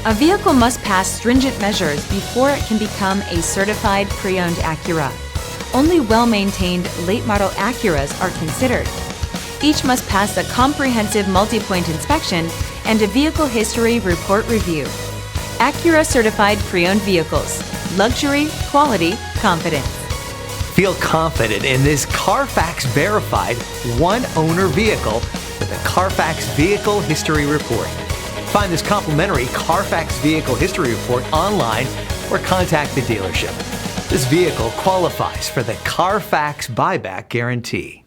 A vehicle must pass stringent measures before it can become a certified pre-owned Acura. Only well-maintained late-model Acuras are considered. Each must pass a comprehensive multi-point inspection and a vehicle history report review. Acura certified pre-owned vehicles. Luxury, quality, confidence. Feel confident in this Carfax verified one-owner vehicle with a Carfax Vehicle History Report. Find this complimentary Carfax Vehicle History Report online or contact the dealership. This vehicle qualifies for the Carfax Buyback Guarantee.